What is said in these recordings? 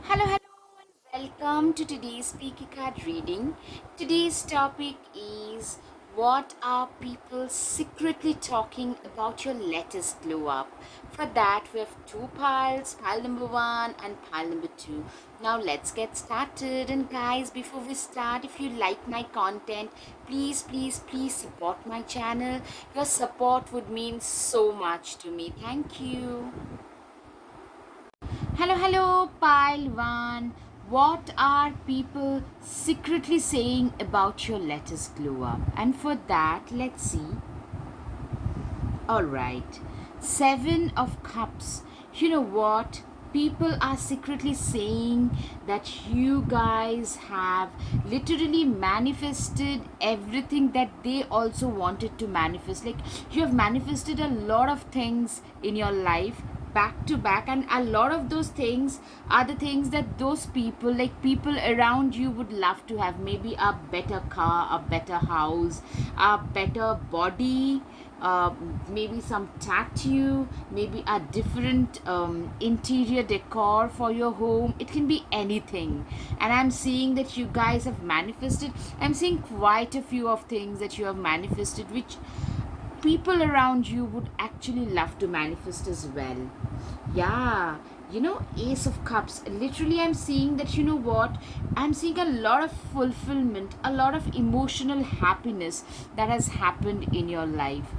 Hello, and welcome to today's Speaker Card reading. Today's topic is what are people secretly talking about your latest glow up? For that, we have two piles, pile number one and pile number two. Now, let's get started. And, guys, before we start, if you like my content, please support my channel. Your support would mean so much to me. Thank you. Hello, pile one. What are people secretly saying about your latest glow up? And for that, let's see. Alright, Seven of Cups. You know what? People are secretly saying that you guys have literally manifested everything that they also wanted to manifest. Like, you have manifested a lot of things in your life back to back, and a lot of those things are the things that those people, like people around you, would love to have. Maybe a better car, a better house, a better body, maybe some tattoo, maybe a different interior decor for your home. It can be anything. And I'm seeing that you guys have manifested. I'm seeing quite a few of things that you have manifested, which people around you would actually love to manifest as well. Yeah, Ace of Cups. Literally, I'm seeing that, what? I'm seeing a lot of fulfillment, a lot of emotional happiness that has happened in your life.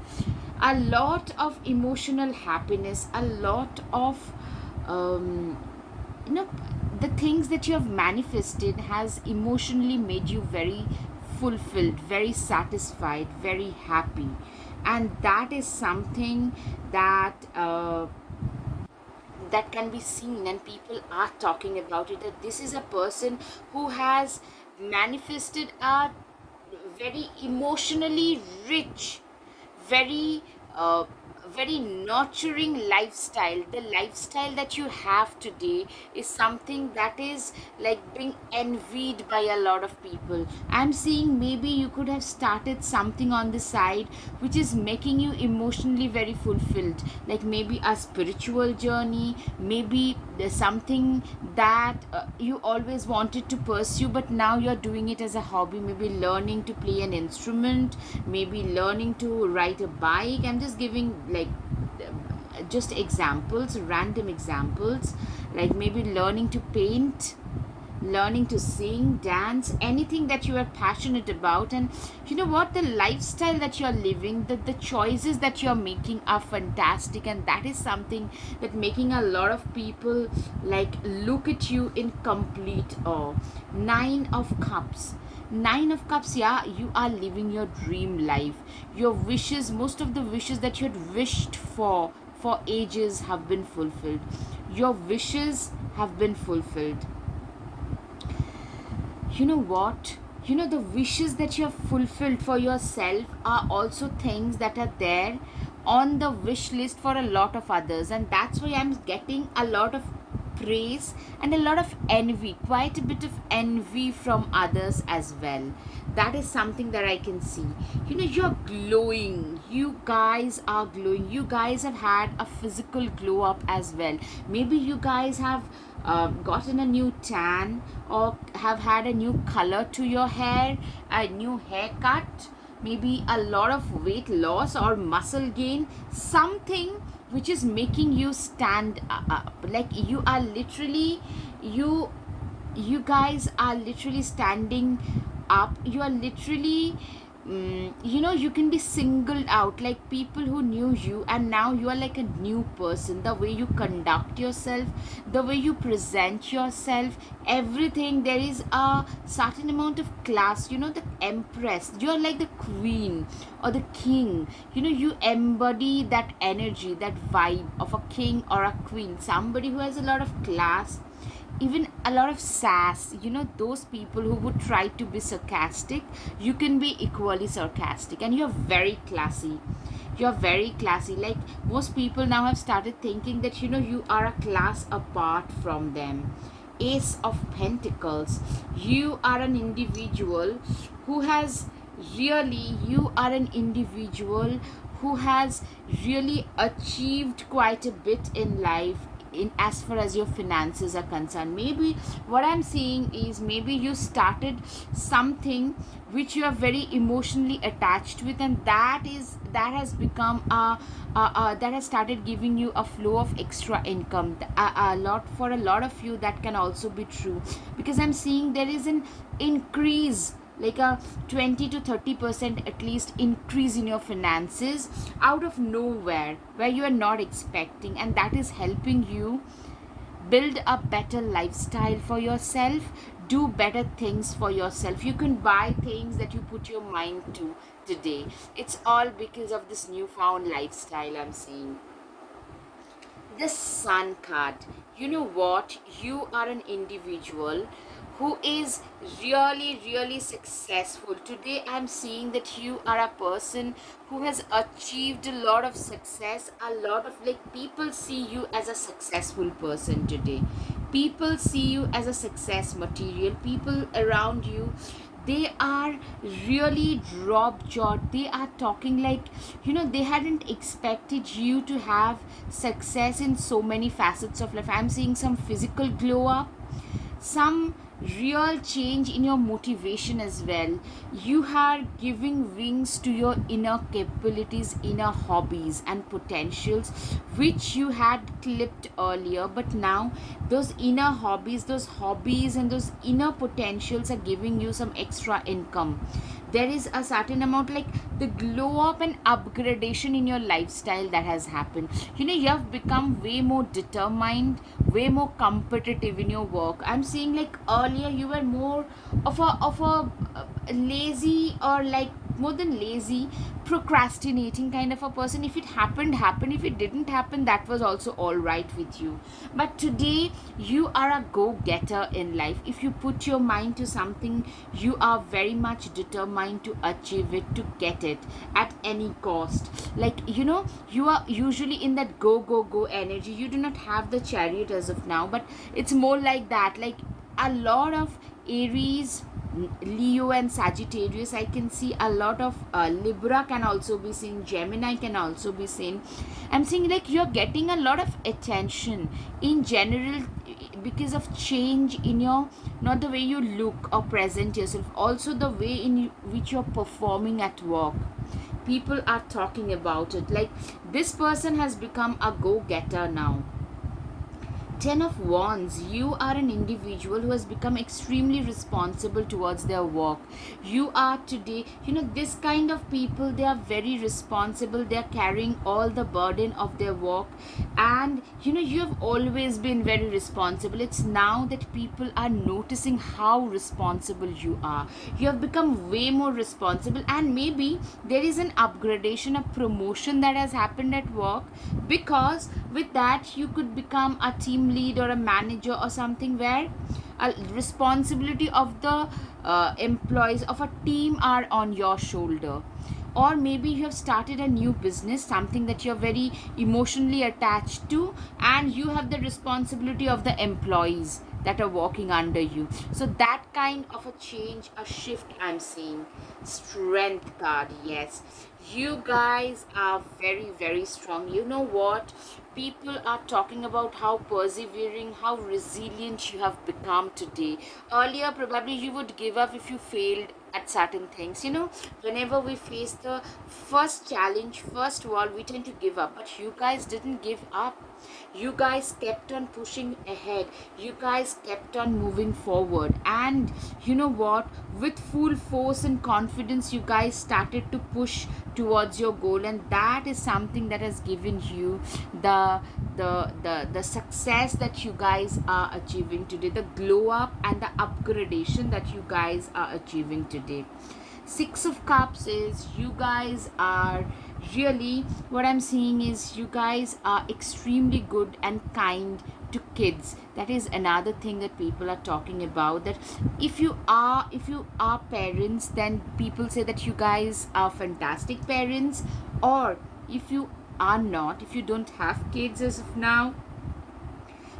A lot of emotional happiness, a lot of, um, you know, the things that you have manifested has emotionally made you very fulfilled, very satisfied, very happy. And that is something that that can be seen, and people are talking about it, that this is a person who has manifested a very emotionally rich, very uh, very nurturing lifestyle. The lifestyle that you have today is something that is like being envied by a lot of people. I'm seeing maybe you could have started something on the side which is making you emotionally very fulfilled, like maybe a spiritual journey, maybe there's something that you always wanted to pursue, but now you're doing it as a hobby. Maybe learning to play an instrument, maybe learning to ride a bike. I'm just giving like just examples, random examples, like maybe learning to paint, learning to sing, dance, anything that you are passionate about. And you know what? The lifestyle that you're living, the choices that you're making are fantastic. And that is something that making a lot of people like look at you in complete awe. Nine of Cups. Nine of Cups, yeah, you are living your dream life. Your wishes, most of the wishes that you had wished for ages have been fulfilled. Your wishes have been fulfilled. You know what? The wishes that you have fulfilled for yourself are also things that are there on the wish list for a lot of others, and that's why I'm getting a lot of praise and a lot of envy, quite a bit of envy from others as well. That is something that I can see. You're glowing. You guys are glowing. You guys have had a physical glow up as well. Maybe you guys have gotten a new tan, or have had a new color to your hair, a new haircut, maybe a lot of weight loss or muscle gain, something which is making you stand up. Like you are literally, you guys are literally standing up. You are literally, you can be singled out, like people who knew you and now you are like a new person. The way you conduct yourself, the way you present yourself, everything, there is a certain amount of class. The empress, you're like the queen or the king. You embody that energy, that vibe of a king or a queen, somebody who has a lot of class, even a lot of sass. Those people who would try to be sarcastic, you can be equally sarcastic, and you're very classy. You're very classy. Like most people now have started thinking that you are a class apart from them. Ace of Pentacles. You are an individual who has you are an individual who has really achieved quite a bit in life. in as far as your finances are concerned. Maybe what I'm seeing is, maybe you started something which you are very emotionally attached with, and that has become that has started giving you a flow of extra income. A lot, for a lot of you, that can also be true, because I'm seeing there is an increase, like a 20 to 30% at least increase in your finances out of nowhere, where you are not expecting, and that is helping you build a better lifestyle for yourself, do better things for yourself. You can buy things that you put your mind to today. It's all because of this newfound lifestyle I'm seeing. The Sun card. You know what? You are an individual who is really, really successful. Today, I'm seeing that you are a person who has achieved a lot of success. A lot of, like, people see you as a successful person today. People see you as a success material. People around you, they are really drop jaw. They are talking like, they hadn't expected you to have success in so many facets of life. I'm seeing some physical glow up, some real change in your motivation as well. You are giving wings to your inner capabilities, inner hobbies and potentials, which you had clipped earlier, but now those inner hobbies, and those inner potentials are giving you some extra income. There is a certain amount, like the glow up and upgradation in your lifestyle that has happened. You have become way more determined, way more competitive in your work. I'm seeing, like, earlier you were more of a lazy, or like more than lazy, procrastinating kind of a person. If it happened. If it didn't happen, that was also all right with you. But today you are a go-getter in life. If you put your mind to something, you are very much determined to achieve it, to get it at any cost. Like, you are usually in that go go go energy. You do not have the chariot as of now, but it's more like that. Like, a lot of Aries, Leo and Sagittarius, I can see a lot of Libra can also be seen, Gemini can also be seen. I'm seeing, like, you're getting a lot of attention in general, because of change in your, not the way you look or present yourself, also the way which you're performing at work. People are talking about it, like, this person has become a go-getter now. Ten of Wands, you are an individual who has become extremely responsible towards their work. You are today, this kind of people, they are very responsible. They are carrying all the burden of their work. And, you have always been very responsible. It's now that people are noticing how responsible you are. You have become way more responsible, and maybe there is an upgradation, a promotion that has happened at work, because with that you could become a team lead or a manager or something, where a responsibility of the employees of a team are on your shoulder. Or maybe you have started a new business, something that you're very emotionally attached to, and you have the responsibility of the employees that are working under you. So that kind of a change, a shift I'm seeing. Strength card, yes, you guys are very, very strong. You know what, people are talking about how persevering, how resilient you have become today. Earlier probably you would give up if you failed at certain things. Whenever we face the first challenge, first wall, we tend to give up, but you guys didn't give up. You guys kept on pushing ahead. You guys kept on moving forward, and you know what, with full force and confidence, you guys started to push towards your goal, and that is something that has given you the success that you guys are achieving today, the glow up and the upgradation that you guys are achieving today. Six of Cups is, you guys are really, what I'm seeing is, you guys are extremely good and kind to kids. That is another thing that people are talking about, that if you are parents, then people say that you guys are fantastic parents. Or if you are not, if you don't have kids as of now,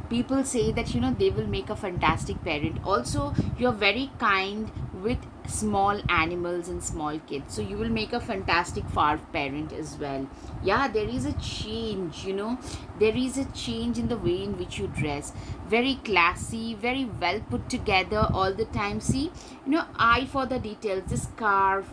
People say that they will make a fantastic parent. Also, you're very kind with small animals and small kids, so you will make a fantastic far parent as well. Yeah, there is a change, there is a change in the way in which you dress. Very classy, very well put together all the time. See, eye for the details. This scarf,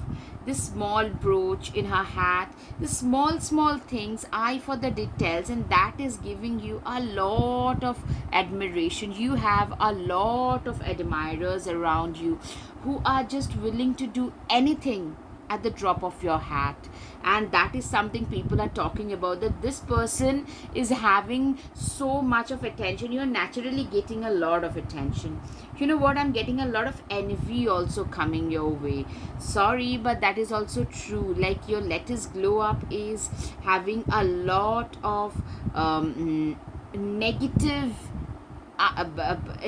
this small brooch in her hat, the small small things, eye for the details, and that is giving you a lot of admiration. You have a lot of admirers around you who are just willing to do anything at the drop of your hat. And that is something people are talking about, that this person is having so much of attention. You're naturally getting a lot of attention. You know what, I'm getting a lot of envy also coming your way. Sorry, but that is also true. Like, your latest glow up is having a lot of negative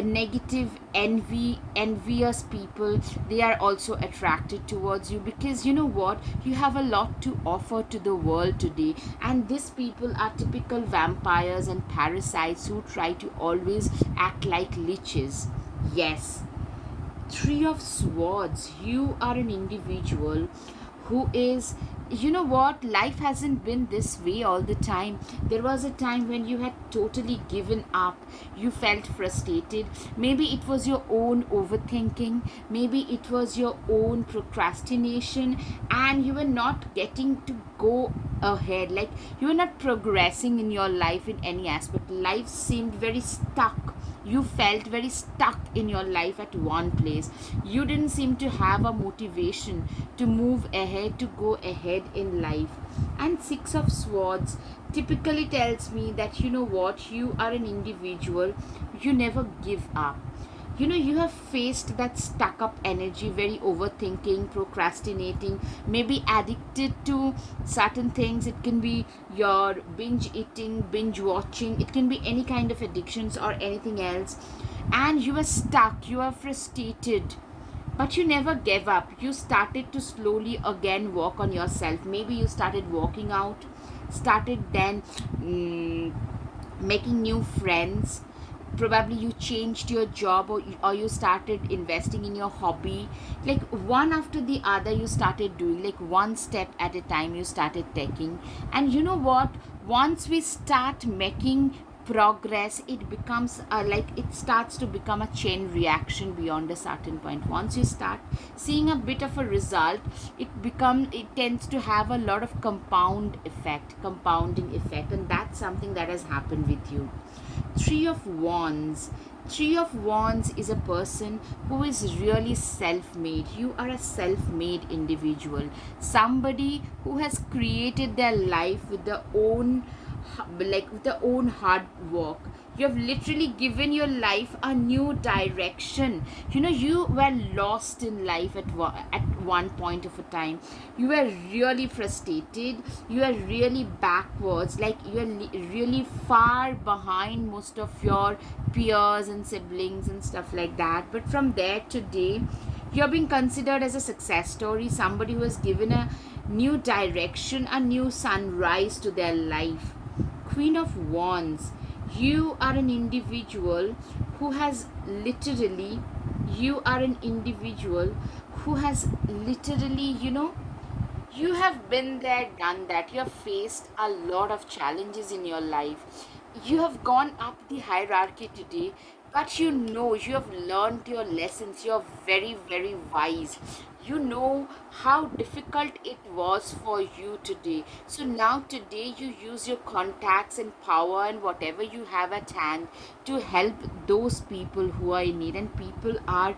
negative envious people. They are also attracted towards you, because you know what, you have a lot to offer to the world today. And these people are typical vampires and parasites who try to always act like leeches. Yes. Three of Swords, you are an individual who is, you know what, life hasn't been this way all the time. There was a time when you had totally given up. You felt frustrated. Maybe it was your own overthinking, maybe it was your own procrastination, and you were not getting to go ahead. Like, you were not progressing in your life in any aspect. Life seemed very stuck. You felt very stuck in your life at one place. You didn't seem to have a motivation to move ahead, to go ahead in life. And Six of Swords typically tells me that, you know what, you are an individual, you never give up. You have faced that stuck up energy, very overthinking, procrastinating, maybe addicted to certain things. It can be your binge eating, binge watching, it can be any kind of addictions or anything else. And you were stuck, you are frustrated, but you never gave up. You started to slowly again work on yourself. Maybe you started working out, started then making new friends. Probably you changed your job, or you started investing in your hobby. Like, one after the other you started doing, like one step at a time you started taking. And you know what, once we start making progress, it becomes like, it starts to become a chain reaction beyond a certain point. Once you start seeing a bit of a result, it tends to have a lot of compounding effect, and that's something that has happened with you. Three of Wands. Three of Wands is a person who is really self made. You are a self made individual. Somebody who has created their life with their own, like with their own hard work. You have literally given your life a new direction. You were lost in life at one point of a time. You were really frustrated, you were really backwards, like you are really far behind most of your peers and siblings and stuff like that. But from there today, you're being considered as a success story, somebody who has given a new direction, a new sunrise to their life. Queen of Wands, you are an individual who has literally, you are an individual who has literally, you have been there, done that. You have faced a lot of challenges in your life. You have gone up the hierarchy today, but you have learned your lessons. You're very, very wise. You know how difficult it was for you today. So now, today, you use your contacts and power and whatever you have at hand to help those people who are in need. And people are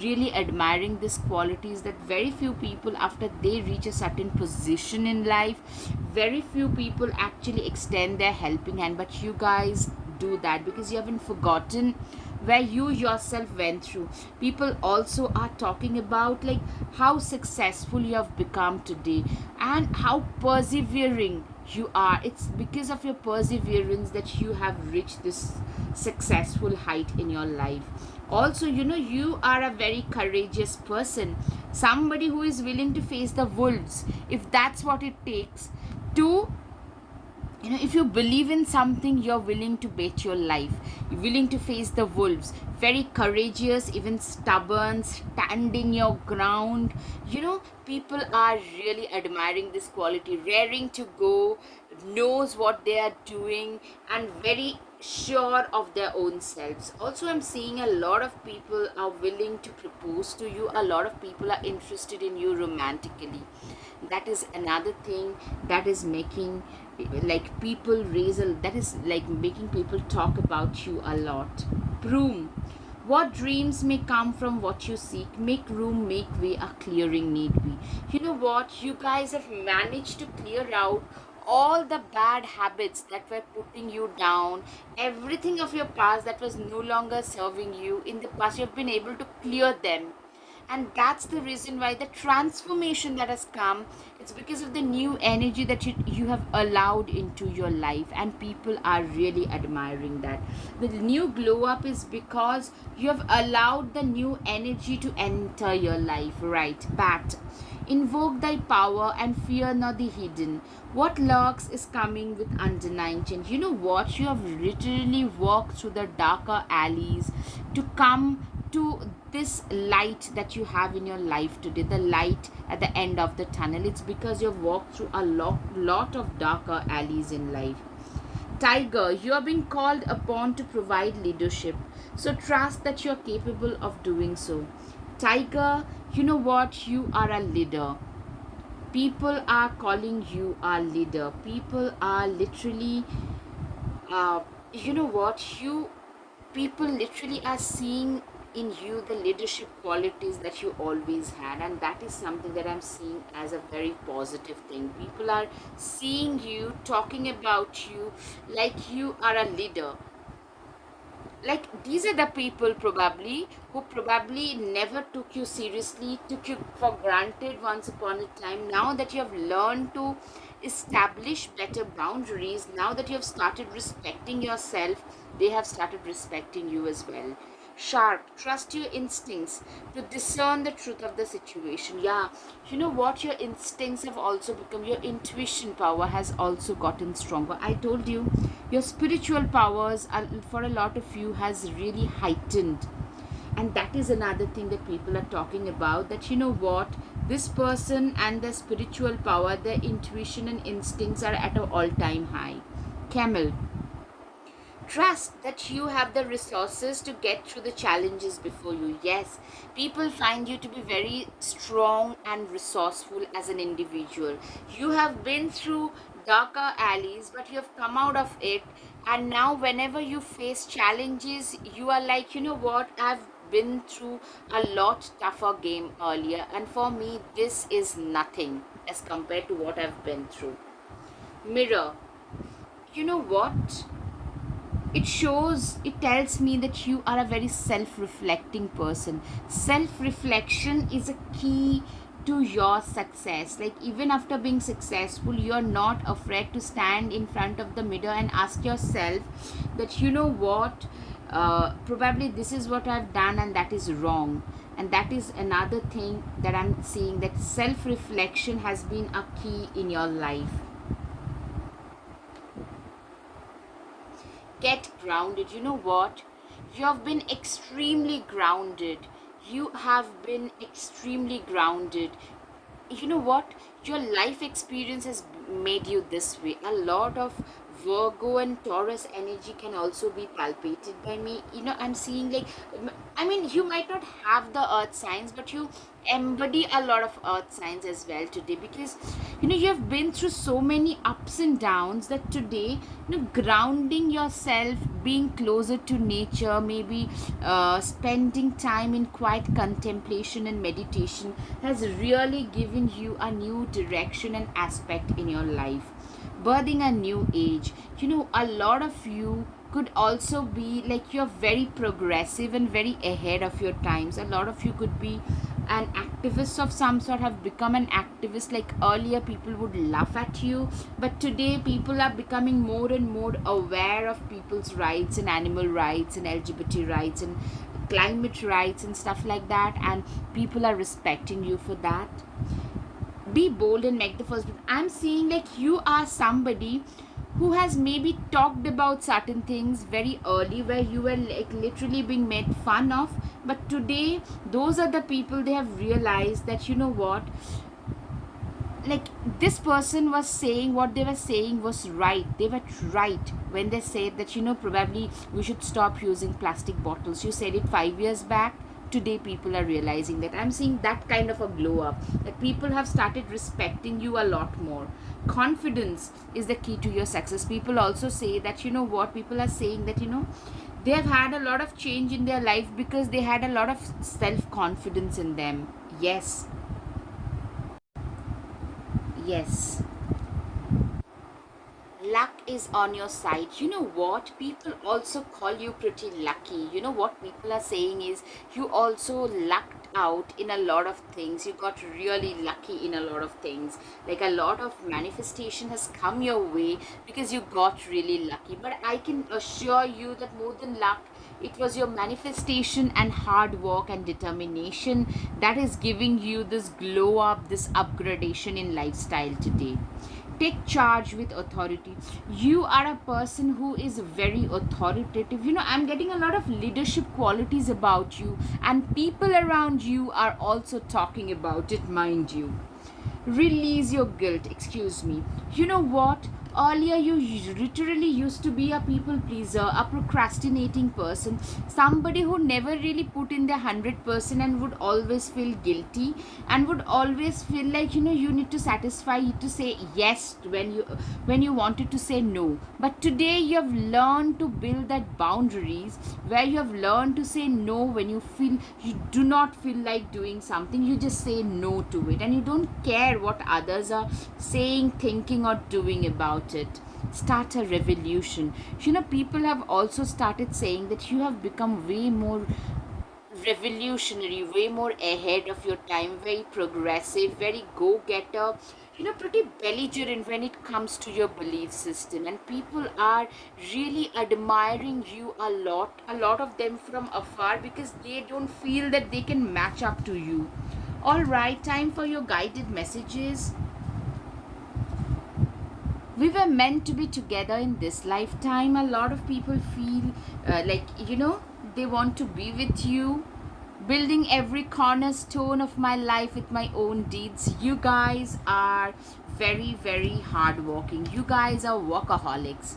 really admiring these qualities, that very few people, after they reach a certain position in life, very few people actually extend their helping hand. But you guys do that, because you haven't forgotten where you yourself went through. People also are talking about, like, how successful you have become today and how persevering you are. It's because of your perseverance that you have reached this successful height in your life. Also, you are a very courageous person, somebody who is willing to face the wolves, if that's what it takes, to If you believe in something, you're willing to bet your life, you're willing to face the wolves, very courageous, even stubborn, standing your ground. People are really admiring this quality, raring to go, knows what they are doing, and very sure of their own selves. Also, I'm seeing a lot of people are willing to propose to you, a lot of people are interested in you romantically. That is another thing that is making, like, people raise a, that is like making people talk about you a lot. Broom. What dreams may come from what you seek? Make room, make way, a clearing need be. You know what? You guys have managed to clear out all the bad habits that were putting you down, everything of your past that was no longer serving you in the past. You've been able to clear them, and that's the reason why the transformation that has come, it's because of the new energy that you have allowed into your life, and people are really admiring that. The new glow up is because you have allowed the new energy to enter your life, right? Bat. Invoke thy power and fear not the hidden. What lurks is coming with undenied change. You know what? You have literally walked through the darker alleys to come to this light that you have in your life today, the light at the end of the tunnel. It's because you've walked through a lot of darker alleys in life. Tiger, you are being called upon to provide leadership, so trust that you're capable of doing so. Tiger, you know what? You are a leader. People are calling you a leader. People are literally, you know what? People literally are seeing in you the leadership qualities that you always had, and that is something that I'm seeing as a very positive thing. People are seeing you, talking about you like you are a leader. Like, these are the people probably who probably never took you seriously, took you for granted once upon a time. Now that you have learned to establish better boundaries, now that you have started respecting yourself, they have started respecting you as well. Sharp, trust your instincts to discern the truth of the situation. Yeah, you know what? Your instincts have also become, your intuition power has also gotten stronger. I told you, your spiritual powers are, for a lot of you, has really heightened. And that is another thing that people are talking about, that you know what, this person and their spiritual power, their intuition and instincts are at an all-time high. Camel. Trust that you have the resources to get through the challenges before you. Yes, people find you to be very strong and resourceful as an individual. You have been through darker alleys, but you have come out of it. And now, whenever you face challenges, you are like, you know what, I've been through a lot tougher game earlier, and for me, this is nothing as compared to what I've been through. Mirror. You know what? It tells me that you are a very self-reflecting person. Self-reflection is a key to your success. Like, even after being successful, you're not afraid to stand in front of the mirror and ask yourself that, you know what, probably this is what I've done and that is wrong. And that is another thing that I'm seeing, that self-reflection has been a key in your life. Get grounded. You know what? You have been extremely grounded. You have been extremely grounded. You know what? Your life experience has made you this way. A lot of Virgo and Taurus energy can also be palpated by me. I'm seeing, like, I mean, you might not have the earth signs, but you embody a lot of earth signs as well today, because you have been through so many ups and downs that today, grounding yourself, being closer to nature, maybe spending time in quiet contemplation and meditation, has really given you a new direction and aspect in your life. Birthing a new age. A lot of you could also be like, you're very progressive and very ahead of your times. A lot of you could be an activist of some sort, have become an activist. Like, earlier people would laugh at you, but today people are becoming more and more aware of people's rights and animal rights and LGBT rights and climate rights and stuff like that, and people are respecting you for that. Be bold and make the first. I'm seeing like you are somebody who has maybe talked about certain things very early where you were like literally being made fun of, but today those are the people, they have realized that you know what, like this person was saying what they were saying was right. They were right when they said that you know probably we should stop using plastic bottles. You said it 5 years back. Today people are realizing that. I'm seeing that kind of a glow up, that people have started respecting you a lot more. Confidence is the key to your success. People also say that you know what, people are saying that you know they have had a lot of change in their life because they had a lot of self confidence in them. Yes. Yes, luck is on your side. You know what, people also call you pretty lucky. You know what people are saying is you also lucked out in a lot of things. You got really lucky in a lot of things, like a lot of manifestation has come your way because you got really lucky. But I can assure you that more than luck, it was your manifestation and hard work and determination that is giving you this glow up, this upgradation in lifestyle today. Take charge with authority. You are a person who is very authoritative. You know, I'm getting a lot of leadership qualities about you, and people around you are also talking about it, mind you. Release your guilt. Excuse me. You know what, earlier you literally used to be a people pleaser, a procrastinating person, somebody who never really put in their 100% and would always feel guilty and would always feel like you know you need to satisfy you to say yes when you wanted to say no. But today you have learned to build that boundaries where you have learned to say no when you feel you do not feel like doing something. You just say no to it and you don't care what others are saying, thinking, or doing about it. Start a revolution. You know, people have also started saying that you have become way more revolutionary, way more ahead of your time, very progressive, very go getter, you know, pretty belligerent when it comes to your belief system. And people are really admiring you a lot of them from afar because they don't feel that they can match up to you. All right, time for your guided messages. We were meant to be together in this lifetime. A lot of people feel like you know they want to be with you, building every cornerstone of my life with my own deeds. You guys are very very hardworking. You guys are workaholics.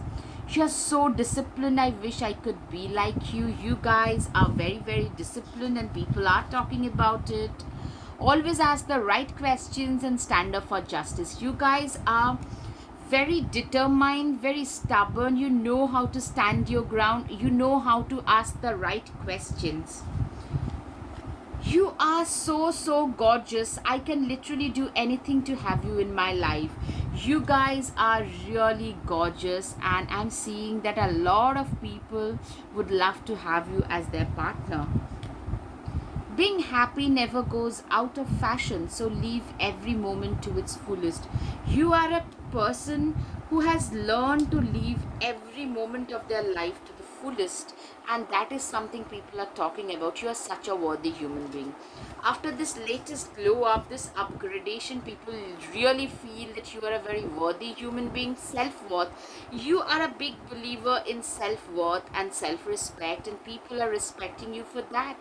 You're so disciplined. I wish I could be like you. You guys are very very disciplined and people are talking about it. Always ask the right questions and stand up for justice. You guys are very determined, very stubborn. You know how to stand your ground. You know how to ask the right questions. You are so, so gorgeous. I can literally do anything to have you in my life. You guys are really gorgeous, and I'm seeing that a lot of people would love to have you as their partner. Being happy never goes out of fashion, so live every moment to its fullest. You are a person who has learned to live every moment of their life to the fullest, and that is something people are talking about. You are such a worthy human being. After this latest glow up, this upgradation, people really feel that you are a very worthy human being. Self worth. You are a big believer in self worth and self respect, and people are respecting you for that.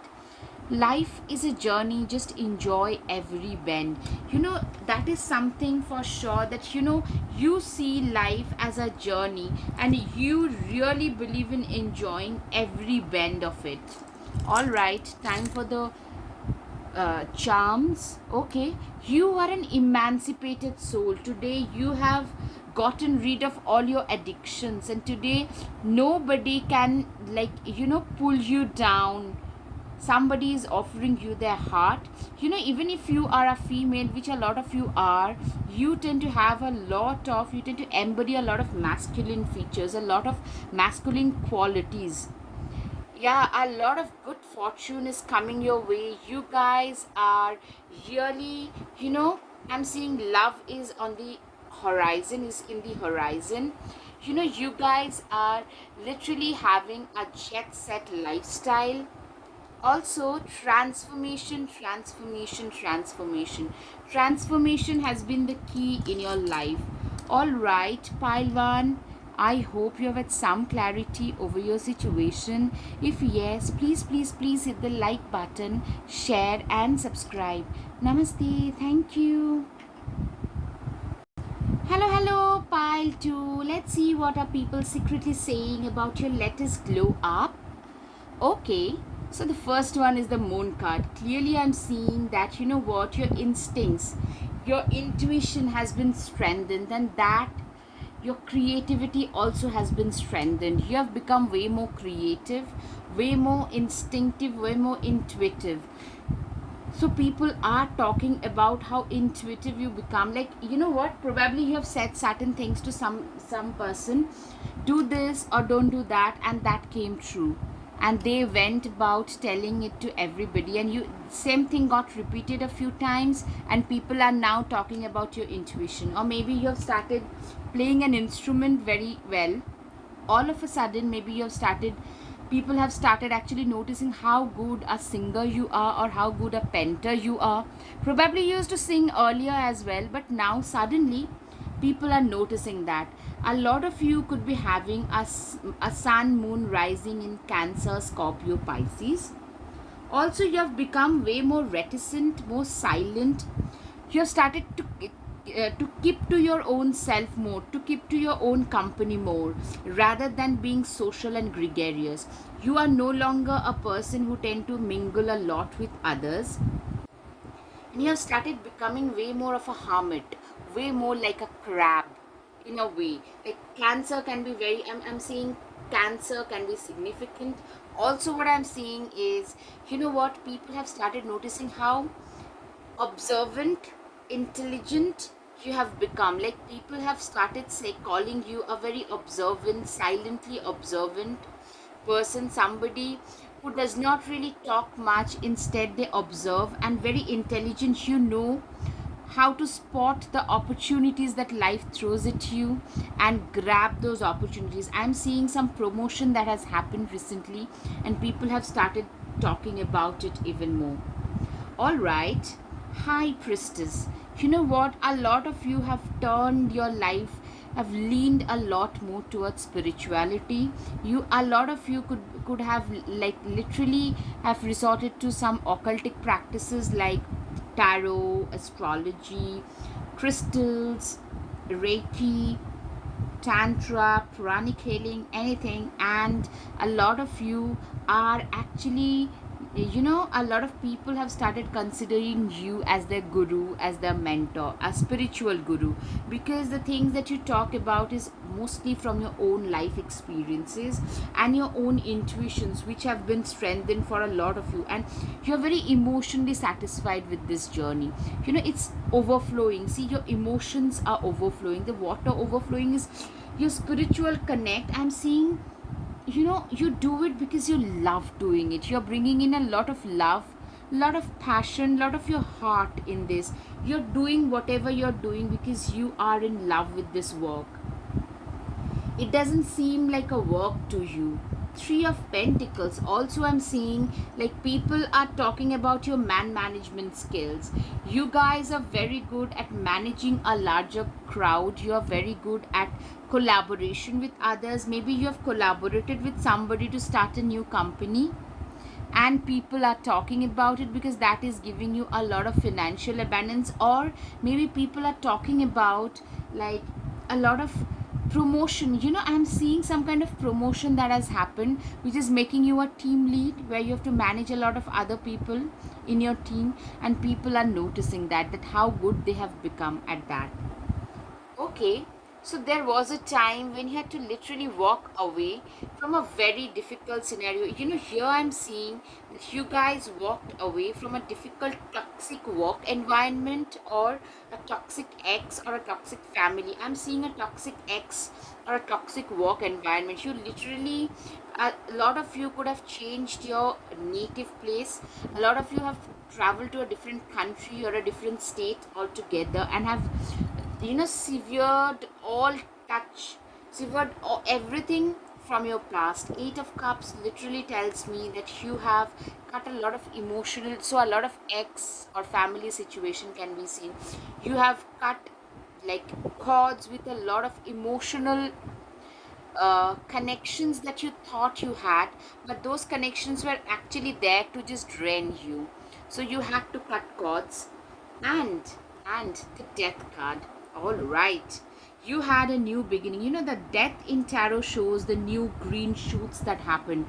Life is a journey, just enjoy every bend. You know, that is something for sure, that you know you see life as a journey and you really believe in enjoying every bend of it. All right, time for the charms. Okay, you are an emancipated soul. Today you have gotten rid of all your addictions, and today nobody can, like, you know, pull you down. Somebody is offering you their heart. You know, even if you are a female, which a lot of you are, you tend to have a lot of, you tend to embody a lot of masculine features, a lot of masculine qualities. Yeah, a lot of good fortune is coming your way. You guys are really, you know, I'm seeing love is on the horizon, is in the horizon. You know, you guys are literally having a jet set lifestyle. Also, transformation has been the key in your life. All right, pile one, I hope you have had some clarity over your situation. If yes, please hit the like button, share, and subscribe. Namaste. Thank you. Hello, pile 2. Let's see what are people secretly saying about your latest glow up. Okay, so the first one is the moon card. Clearly, I'm seeing that you know what, your instincts, your intuition has been strengthened, and that your creativity also has been strengthened. You have become way more creative, way more instinctive, way more intuitive. So people are talking about how intuitive you become. Like, you know what, probably you have said certain things to some person, do this or don't do that, and that came true, and they went about telling it to everybody, and you same thing got repeated a few times, and people are now talking about your intuition. Or maybe you have started playing an instrument very well. All of a sudden, maybe you have started, people have started actually noticing how good a singer you are, or how good a painter you are. Probably you used to sing earlier as well, but now suddenly people are noticing that. A lot of you could be having a sun moon rising in Cancer, Scorpio, Pisces. Also, you have become way more reticent, more silent. You have started to keep to your own self more, to keep to your own company more, rather than being social and gregarious. You are no longer a person who tend to mingle a lot with others, and you have started becoming way more of a hermit, way more like a crab in a way. Like Cancer can be very, I'm seeing Cancer can be significant. Also, what I'm seeing is, you know what, people have started noticing how observant, intelligent you have become. Like people have started say calling you a very observant, silently observant person, somebody who does not really talk much, instead they observe, and very intelligent. You know how to spot the opportunities that life throws at you and grab those opportunities. I'm seeing some promotion that has happened recently, and people have started talking about it even more. All right, High Priestess. You know what? A lot of you have turned your life, have leaned a lot more towards spirituality. A lot of you could have like literally have resorted to some occultic practices like tarot, astrology, crystals, Reiki, tantra, pranic healing, anything. And a lot of you are actually, you know, a lot of people have started considering you as their guru, as their mentor, a spiritual guru, because the things that you talk about is mostly from your own life experiences and your own intuitions, which have been strengthened for a lot of you, and you're very emotionally satisfied with this journey. You know, it's overflowing. See, your emotions are overflowing. The water overflowing is your spiritual connect. I'm seeing, you know, you do it because you love doing it. You're bringing in a lot of love, lot of passion, lot of your heart in this. You're doing whatever you're doing because you are in love with this work. It doesn't seem like a work to you. Three of Pentacles. Also, I'm seeing like people are talking about your man management skills. You guys are very good at managing a larger crowd. You are very good at collaboration with others. Maybe you have collaborated with somebody to start a new company, and people are talking about it because that is giving you a lot of financial abundance. Or maybe people are talking about like a lot of promotion. You know, I'm seeing some kind of promotion that has happened, which is making you a team lead, where you have to manage a lot of other people in your team, and people are noticing that how good they have become at that. Okay, so there was a time when you had to literally walk away from a very difficult scenario. You know, here I'm seeing that you guys walked away from a difficult, toxic work environment, or a toxic ex, or a toxic family. I'm seeing a toxic ex or a toxic work environment. You literally, a lot of you could have changed your native place. A lot of you have traveled to a different country or a different state altogether, and have, you know, severed all, everything from your past. Eight of Cups literally tells me that you have cut a lot of emotional, so a lot of ex or family situation can be seen. You have cut like cords with a lot of emotional connections that you thought you had, but those connections were actually there to just drain you. So you had to cut cords. And and the death card. All right, you had a new beginning. You know, the death in tarot shows the new green shoots that happen,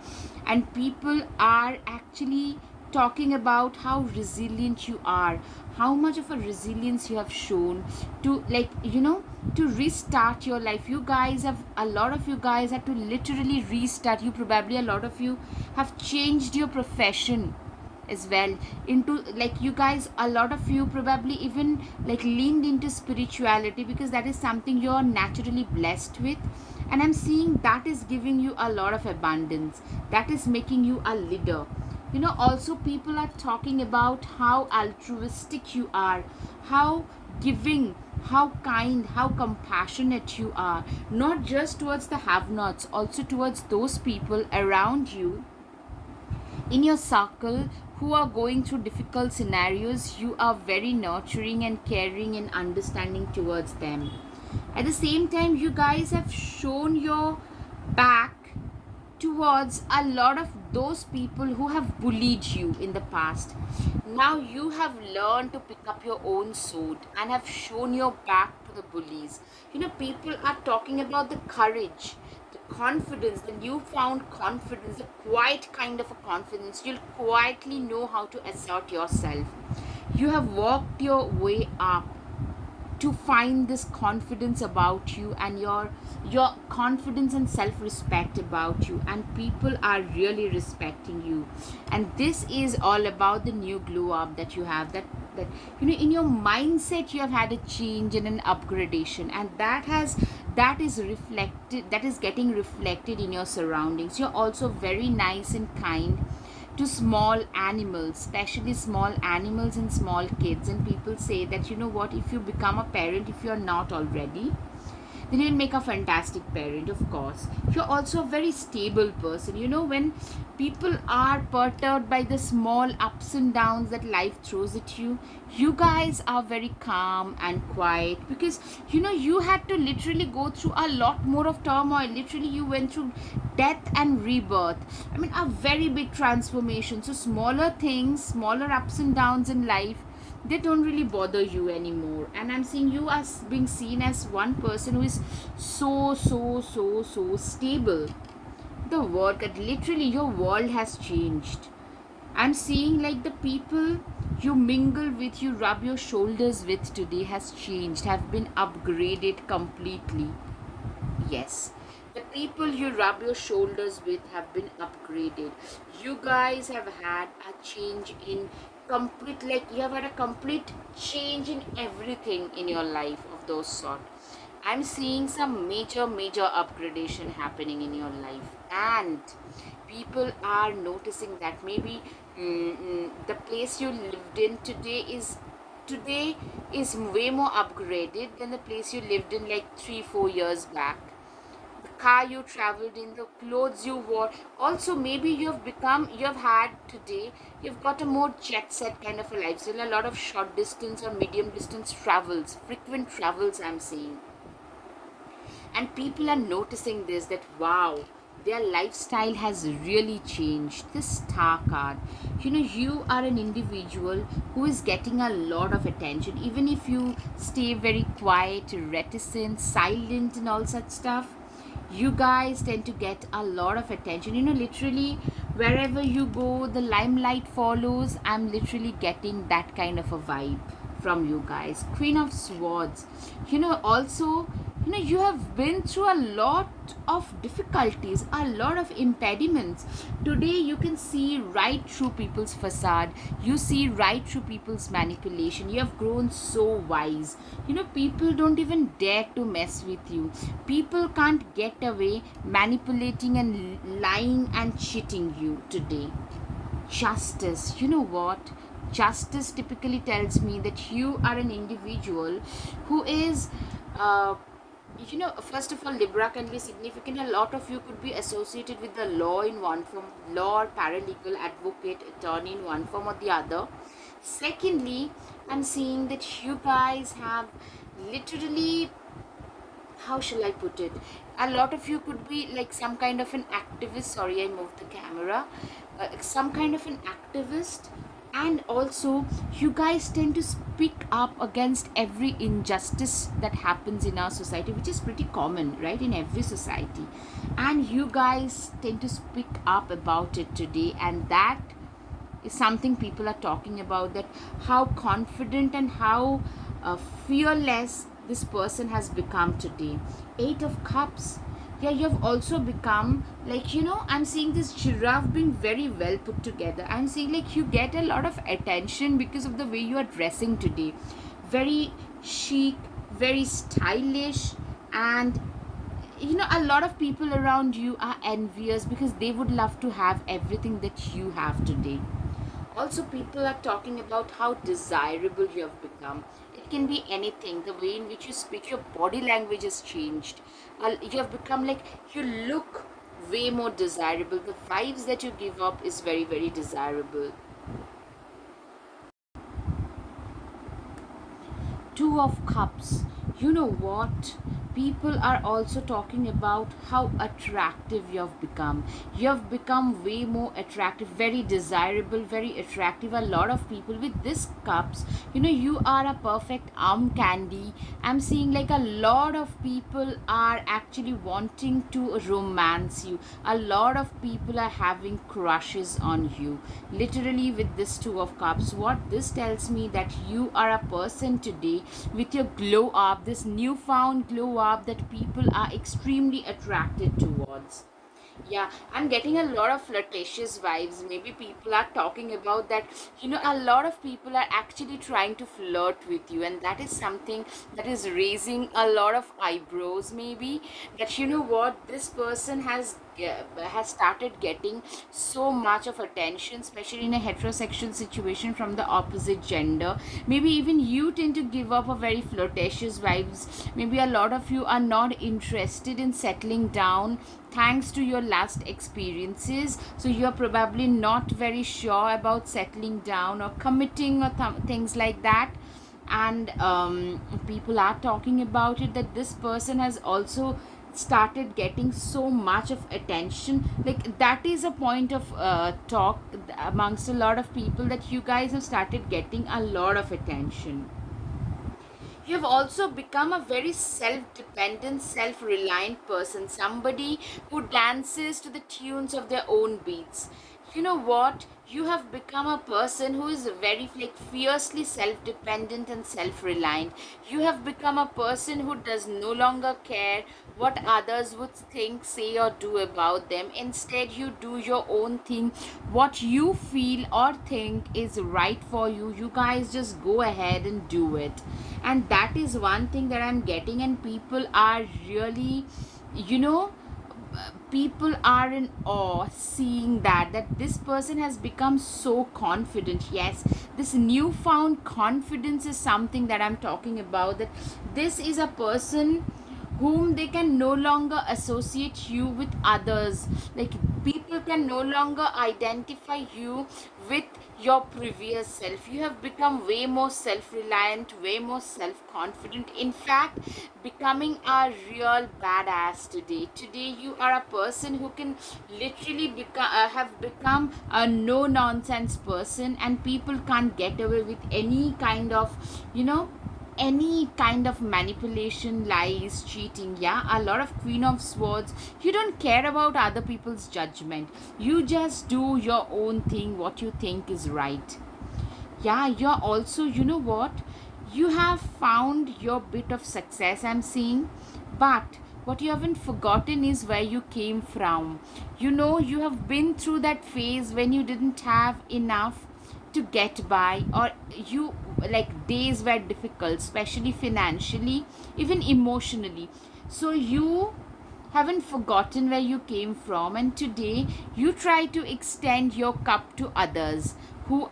and people are actually talking about how resilient you are, how much of a resilience you have shown to, like, to restart your life. You guys have, a lot of you guys had to literally restart. You probably, a lot of you have changed your profession as well into, like, you guys, a lot of you probably even like leaned into spirituality, because that is something you're naturally blessed with. And I'm seeing that is giving you a lot of abundance, that is making you a leader. Also people are talking about how altruistic you are, how giving, how kind, how compassionate you are, not just towards the have nots, also towards those people around you in your circle who are going through difficult scenarios. You are very nurturing and caring and understanding towards them. At the same time, you guys have shown your back towards a lot of those people who have bullied you in the past. Now you have learned to pick up your own sword and have shown your back to the bullies. People are talking about the courage, the confidence, the newfound confidence, the quiet kind of a confidence. You'll quietly know how to assert yourself. You have walked your way up to find this confidence about you, and your confidence and self-respect about you, and people are really respecting you. And this is all about the new glow up that you have, that in your mindset you have had a change and an upgradation, and that is getting reflected in your surroundings. You're also very nice and kind to small animals, especially small animals and small kids. And people say that, what, if you become a parent, if you're not already, then you'll make a fantastic parent, of course. You're also a very stable person. When people are perturbed by the small ups and downs that life throws at you, you guys are very calm and quiet, because you had to literally go through a lot more of turmoil. Literally, you went through death and rebirth. I mean, a very big transformation. So smaller things, smaller ups and downs in life, they don't really bother you anymore. And I'm seeing you as being seen as one person who is so stable. The work, literally your world has changed. I'm seeing like the people you mingle with, you rub your shoulders with today has changed, have been upgraded completely. Yes, the people you rub your shoulders with have been upgraded. You guys have had a change in complete, like you have had a complete change in everything in your life of those sort. I'm seeing some major upgradation happening in your life, and people are noticing that maybe the place you lived in today is way more upgraded than the place you lived in like 3-4 years back. The car you traveled in, the clothes you wore. Also, maybe you've had today, you've got a more jet set kind of a lifestyle, a lot of short distance or medium distance travels, frequent travels, I'm seeing. And people are noticing this, that wow, their lifestyle has really changed. This star card, you are an individual who is getting a lot of attention, even if you stay very quiet, reticent, silent and all such stuff. You guys tend to get a lot of attention. Literally wherever you go, the limelight follows. I'm literally getting that kind of a vibe from you guys. Queen of Swords, also, you have been through a lot of difficulties, a lot of impediments. Today you can see right through people's facade, you see right through people's manipulation. You have grown so wise. People don't even dare to mess with you. People can't get away manipulating and lying and cheating you today. Justice, you know what, justice typically tells me that you are an individual who is first of all, Libra can be significant. A lot of you could be associated with the law in one form, law or paralegal, advocate, attorney in one form or the other. Secondly, I'm seeing that you guys have literally how shall I put it? A lot of you could be like some kind of an activist. Sorry, I moved the camera. Some kind of an activist, and also you guys tend to speak up against every injustice that happens in our society, which is pretty common, right, in every society. And you guys tend to speak up about it today, and that is something people are talking about, that how confident and how fearless this person has become today. Eight of cups. Yeah, you have also become like, I'm seeing this giraffe being very well put together. I'm seeing like you get a lot of attention because of the way you are dressing today. Very chic, very stylish, and a lot of people around you are envious because they would love to have everything that you have today. Also, people are talking about how desirable you have become. It can be anything. The way in which you speak, your body language has changed. You have become like, you look way more desirable. The vibes that you give up is very, very desirable. Two of cups. You know what? People are also talking about how attractive you have become. You have become way more attractive, very desirable, very attractive. A lot of people with this cups, you are a perfect arm candy. I'm seeing like a lot of people are actually wanting to romance you. A lot of people are having crushes on you. Literally, with this two of cups, what this tells me, that you are a person today with your glow up, this newfound glow up, that people are extremely attracted towards. Yeah, I'm getting a lot of flirtatious vibes. Maybe people are talking about that, a lot of people are actually trying to flirt with you, and that is something that is raising a lot of eyebrows, maybe. That, what, this person has started getting so much of attention, especially in a heterosexual situation, from the opposite gender. Maybe even you tend to give up a very flirtatious vibes. Maybe a lot of you are not interested in settling down thanks to your last experiences, so you're probably not very sure about settling down or committing or things like that. And people are talking about it, that this person has also started getting so much of attention. Like, that is a point of talk amongst a lot of people, that you guys have started getting a lot of attention. You have also become a very self-dependent, self-reliant person, somebody who dances to the tunes of their own beats. You know what? You have become a person who is very like fiercely self-dependent and self-reliant. You have become a person who does no longer care what others would think, say, or do about them. Instead, you do your own thing. What you feel or think is right for you, you guys just go ahead and do it. And that is one thing that I'm getting, and people are really, you know people are in awe seeing that this person has become so confident. Yes, this newfound confidence is something that I'm talking about, that this is a person whom they can no longer associate you with others. Like, people can no longer identify you with your previous self. You have become way more self-reliant, way more self-confident, in fact becoming a real badass today. You are a person who can literally have become a no nonsense person, and people can't get away with any kind of, any kind of manipulation, lies, cheating. Yeah, a lot of queen of swords, you don't care about other people's judgment. You just do your own thing, what you think is right. Yeah, you're also, what, you have found your bit of success, I'm seeing. But what you haven't forgotten is where you came from. You have been through that phase when you didn't have enough to get by, or you, like, days were difficult, especially financially, even emotionally. So you haven't forgotten where you came from, and today you try to extend your cup to others who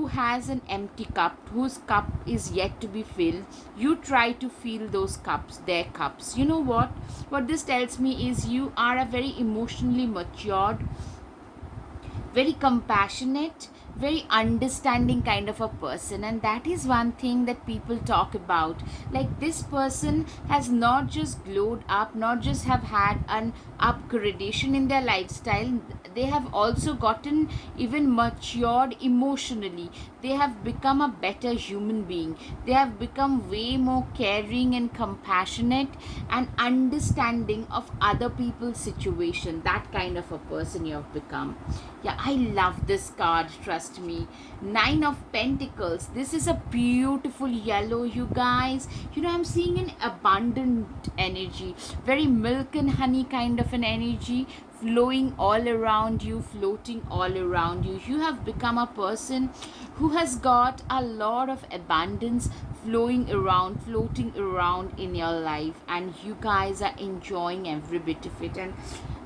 has an empty cup, whose cup is yet to be filled. You try to fill those cups, their cups. You know what this tells me is, you are a very emotionally matured, very compassionate, very understanding kind of a person, and that is one thing that people talk about. Like, this person has not just glowed up, not just have had an upgradation in their lifestyle, they have also gotten even matured emotionally. They have become a better human being. They have become way more caring and compassionate and understanding of other people's situation. That kind of a person you have become. Yeah, I love this card, trust me. Nine of Pentacles. This is a beautiful yellow, you guys. I'm seeing an abundant energy, very milk and honey kind of an energy, flowing all around you, floating all around you. You have become a person who has got a lot of abundance flowing around, floating around in your life, and you guys are enjoying every bit of it. And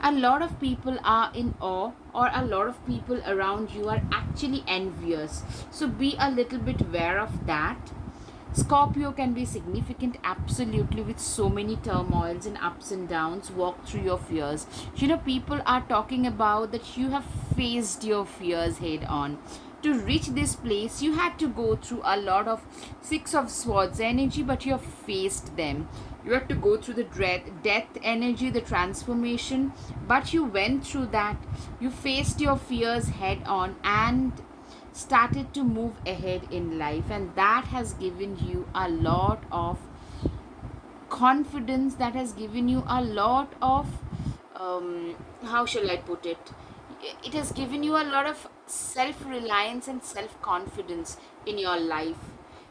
a lot of people are in awe, or a lot of people around you are actually envious. So be a little bit aware of that. Scorpio can be significant, absolutely, with so many turmoils and ups and downs. Walk through your fears. People are talking about that you have faced your fears head on. To reach this place, you had to go through a lot of Six of Swords energy, but you have faced them. You had to go through the death energy, the transformation, but you went through that. You faced your fears head on and started to move ahead in life, and that has given you a lot of confidence, that has given you a lot of how shall I put it, it has given you a lot of self reliance and self confidence in your life.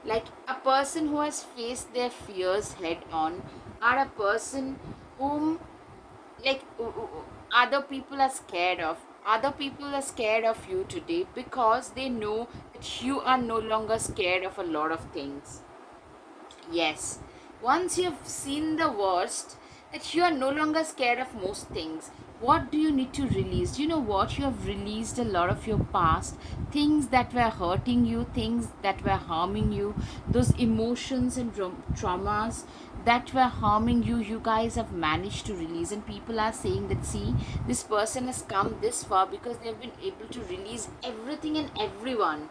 Like, a person who has faced their fears head on are a person whom, like, other people are scared of. Other people are scared of you today because they know that you are no longer scared of a lot of things. Yes, once you have seen the worst, that you are no longer scared of most things. What do you need to release? You know what? You have released a lot of your past, things that were hurting you, things that were harming you, those emotions and traumas that were harming you. You guys have managed to release, and people are saying that, see, this person has come this far because they've been able to release everything and everyone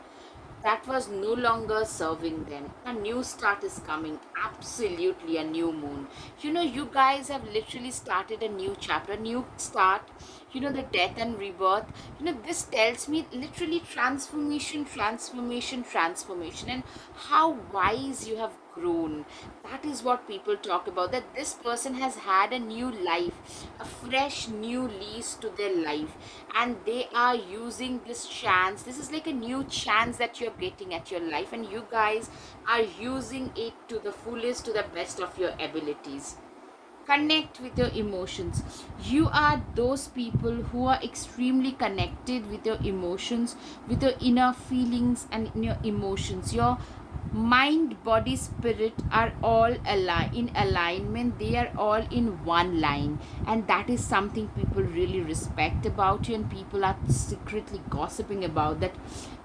that was no longer serving them. A new start is coming. Absolutely, a new moon. You guys have literally started a new chapter, new start. The death and rebirth. This tells me literally transformation, transformation, transformation, and how wise you have grown. That is what people talk about, that this person has had a new life, a fresh new lease to their life, and they are using this chance. This is like a new chance that you're getting at your life, and you guys are using it to the fullest, to the best of your abilities. Connect with your emotions. You are those people who are extremely connected with your emotions, with your inner feelings and in your emotions. Your mind, body, spirit are all in alignment. They are all in one line, and that is something people really respect about you, and people are secretly gossiping about that.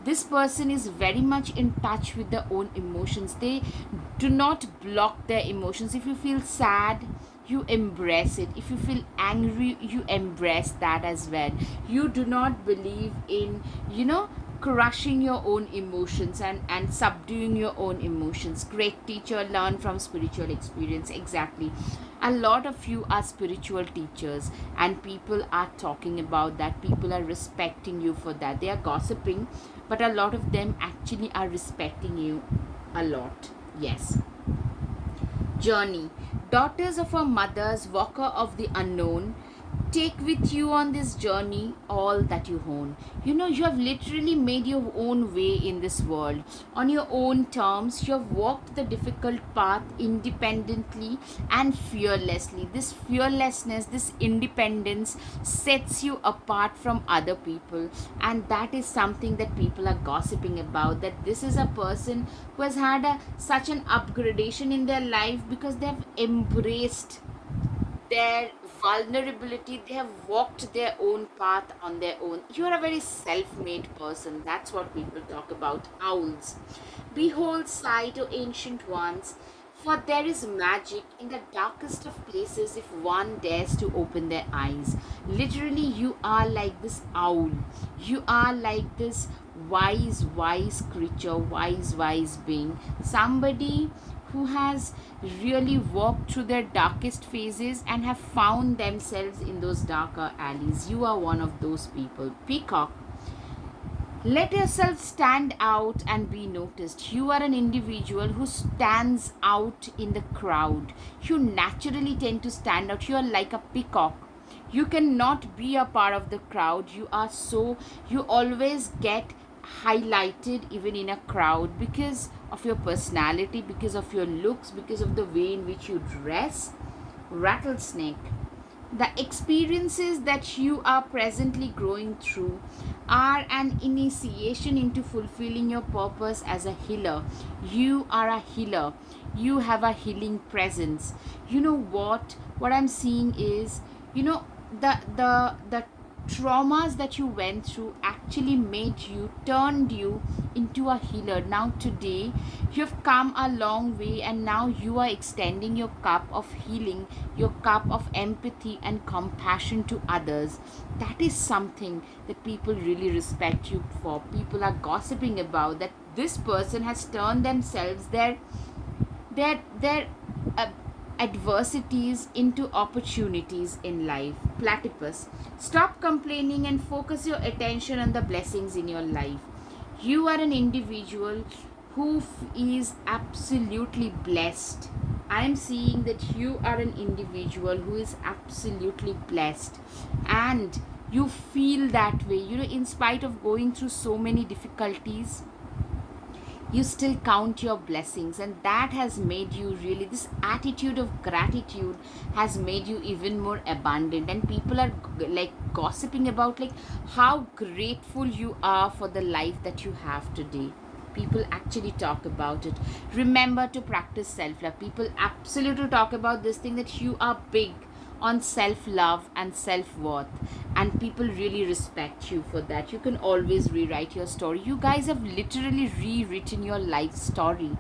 This person is very much in touch with their own emotions. They do not block their emotions. If you feel sad, you embrace it. If you feel angry, you embrace that as well. You do not believe in crushing your own emotions and subduing your own emotions. Great teacher, learn from spiritual experience. Exactly, a lot of you are spiritual teachers, and people are talking about that. People are respecting you for that. They are gossiping, but a lot of them actually are respecting you a lot. Yes. Journey. Daughters of our mothers, walker of the unknown, take with you on this journey all that you own. You have literally made your own way in this world on your own terms. You have walked the difficult path independently and fearlessly. This fearlessness, this independence sets you apart from other people, and that is something that people are gossiping about, that this is a person who has had such an upgradation in their life because they have embraced their vulnerability. They have walked their own path on their own. You are a very self-made person. That's what people talk about. Owls. Behold, sight, O ancient ones, for there is magic in the darkest of places if one dares to open their eyes. Literally, you are like this owl. You are like this wise creature, wise being, somebody who has really walked through their darkest phases and have found themselves in those darker alleys. You are one of those people. Peacock, let yourself stand out and be noticed. You are an individual who stands out in the crowd. You naturally tend to stand out. You are like a peacock. You cannot be a part of the crowd. You always get highlighted even in a crowd because of your personality, because of your looks, because of the way in which you dress. Rattlesnake, the experiences that you are presently growing through are an initiation into fulfilling your purpose as a healer. You are a healer. You have a healing presence. You know what? What I'm seeing is, you know, the traumas that you went through actually turned you into a healer. Now today you've come a long way, and now you are extending your cup of healing, your cup of empathy and compassion to others. That is something that people really respect you for. People are gossiping about that this person has turned themselves, their uh, adversities into opportunities in life. Platypus, stop complaining and focus your attention on the blessings in your life. You are an individual who is absolutely blessed. I am seeing that you are an individual who is absolutely blessed, and you feel that way. You know, in spite of going through so many difficulties, you still count your blessings, and that has made you really, this attitude of gratitude has made you even more abundant. And people are like gossiping about like how grateful you are for the life that you have today. People actually talk about it. Remember to practice self love. People absolutely talk about this thing that you are big on self love and self worth, and people really respect you for that. You can always rewrite your story. You guys have literally rewritten your life story,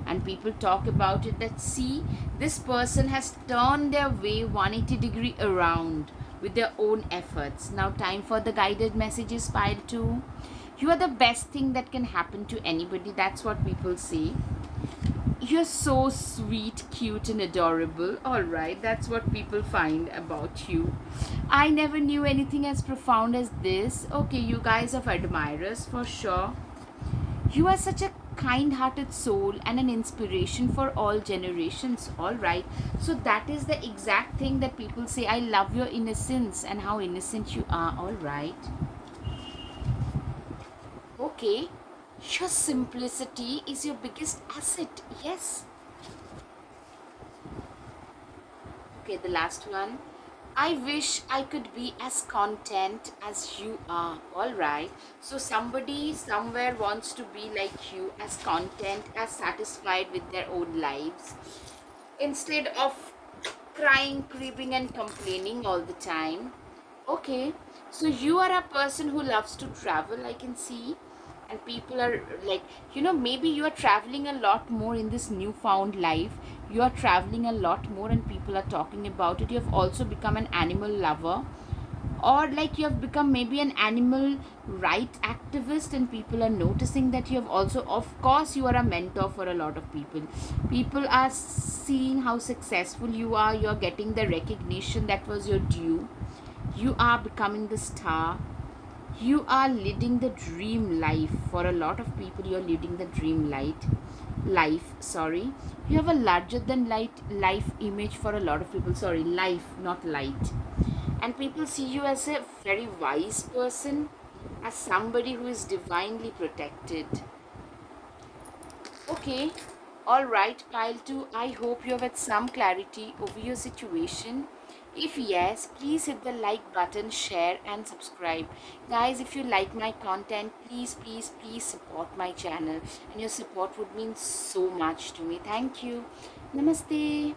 and people talk about it that, see, this person has turned their way 180-degree around with their own efforts. Now, time for the guided messages, pile 2. You are the best thing that can happen to anybody. That's what people say. You're so sweet, cute, and adorable. Alright, that's what people find about you. I never knew anything as profound as this. Okay, you guys have admirers for sure. You are such a kind hearted soul and an inspiration for all generations. Alright, so that is the exact thing that people say. I love your innocence and how innocent you are. Alright. Okay, your simplicity is your biggest asset. Yes. Okay, the last one. I wish I could be as content as you are. Alright. So somebody somewhere wants to be like you, as content, as satisfied with their own lives. Instead of crying, creeping, and complaining all the time. Okay. So you are a person who loves to travel, I can see. And people are like, maybe you are traveling a lot more in this newfound life. You are traveling a lot more and people are talking about it. You have also become an animal lover, or like you have become maybe an animal right activist, and people are noticing that. You have also, of course, you are a mentor for a lot of people. People are seeing how successful you are. You are getting the recognition that was your due. You are becoming the star. You are leading the dream life. For a lot of people, you are leading the dream life, sorry. You have a larger than life image. For a lot of people, sorry, life, not light. And people see you as a very wise person, as somebody who is divinely protected. Okay, all right, pile 2. I hope you have had some clarity over your situation. If yes, please hit the like button, share, and subscribe. Guys, if you like my content, please support my channel. And your support would mean so much to me. Thank you. Namaste.